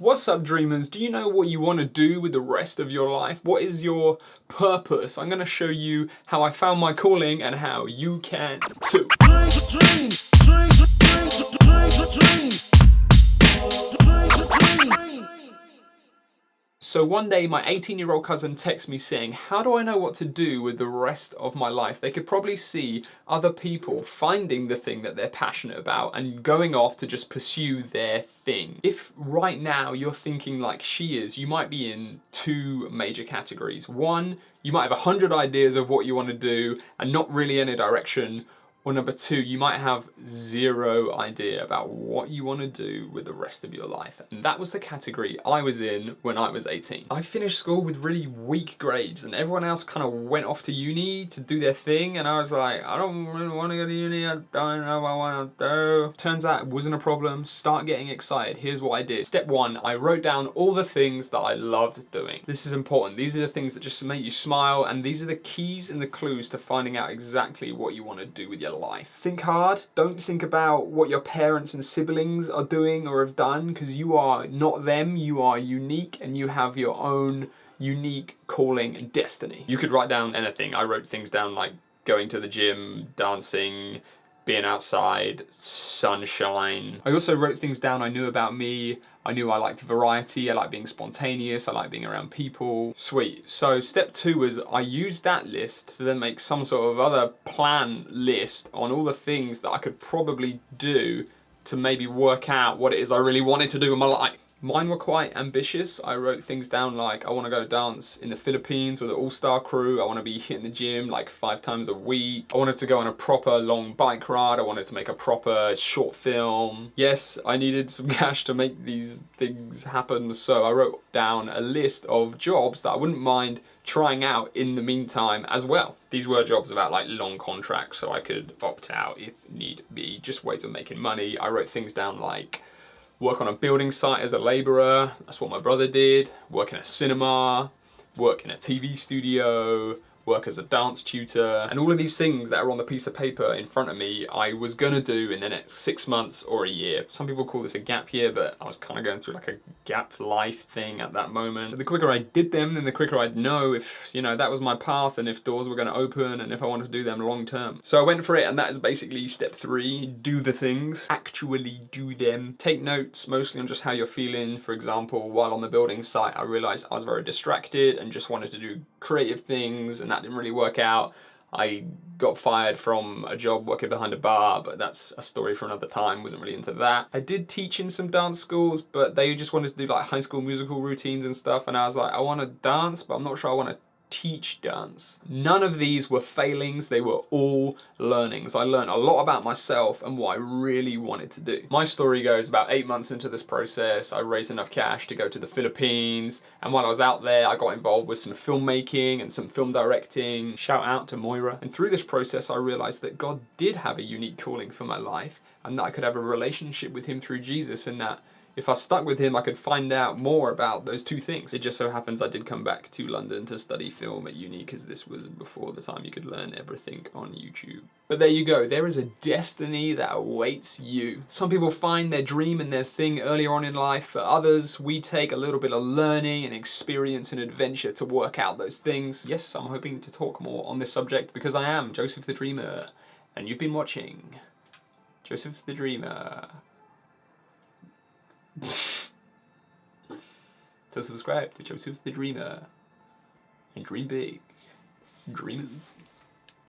What's up, dreamers? Do you know what you want to do with the rest of your life? What is your purpose? I'm going to show you how I found my calling and how you can too. So one day my 18-year-old cousin texts me saying, how do I know what to do with the rest of my life? They could probably see other people finding the thing that they're passionate about and going off to just pursue their thing. If right now you're thinking like she is, you might be in two major categories. One, you might have 100 ideas of what you want to do and not really any direction. Or number two, you might have zero idea about what you want to do with the rest of your life. And that was the category I was in when I was 18. I finished school with really weak grades and everyone else kind of went off to uni to do their thing. And I was like, I don't really want to go to uni. I don't know what I want to do. Turns out it wasn't a problem. Start getting excited. Here's what I did. Step one, I wrote down all the things that I loved doing. This is important. These are the things that just make you smile. And these are the keys and the clues to finding out exactly what you want to do with your life. Think hard. Don't think about what your parents and siblings are doing or have done, because you are not them. You are unique and you have your own unique calling and destiny. You could write down anything. I wrote things down like going to the gym, dancing, being outside, sunshine. I also wrote things down I knew about me. I knew I liked variety, I liked being spontaneous, I liked being around people. Sweet. So step two was I used that list to then make some sort of other plan list on all the things that I could probably do to maybe work out what it is I really wanted to do in my life. Mine were quite ambitious. I wrote things down like I want to go dance in the Philippines with an all-star crew. I want to be hitting the gym like 5 times a week. I wanted to go on a proper long bike ride. I wanted to make a proper short film. Yes, I needed some cash to make these things happen. So I wrote down a list of jobs that I wouldn't mind trying out in the meantime as well. These were jobs about like long contracts so I could opt out if need be. Just ways of making money. I wrote things down like work on a building site as a labourer, that's what my brother did, work in a cinema, work in a TV studio, work as a dance tutor, and all of these things that are on the piece of paper in front of me, I was gonna do in the next 6 months or a year. Some people call this a gap year, but I was kind of going through like a gap life thing at that moment. But the quicker I did them, then the quicker I'd know if, you know, that was my path and if doors were gonna open and if I wanted to do them long term. So I went for it, and that is basically step 3, do the things, actually do them. Take notes mostly on just how you're feeling. For example, while on the building site, I realized I was very distracted and just wanted to do creative things, and that didn't really work out. I got fired from a job working behind a bar, but that's a story for another time. Wasn't really into that. I did teach in some dance schools, but they just wanted to do like High School Musical routines and stuff, and I was like, I want to dance, but I'm not sure I want to teach dance. None of these were failings, they were all learnings. I learned a lot about myself and what I really wanted to do. My story goes about 8 months into this process, I raised enough cash to go to the Philippines, and while I was out there, I got involved with some filmmaking and some film directing. Shout out to Moira. And through this process, I realized that God did have a unique calling for my life, and that I could have a relationship with him through Jesus, and that if I stuck with him, I could find out more about those two things. It just so happens I did come back to London to study film at uni, because this was before the time you could learn everything on YouTube. But there you go, there is a destiny that awaits you. Some people find their dream and their thing earlier on in life. For others, we take a little bit of learning and experience and adventure to work out those things. Yes, I'm hoping to talk more on this subject because I am Joseph the Dreamer, and you've been watching Joseph the Dreamer. So subscribe to Joseph the Dreamer and dream big. Dreamers.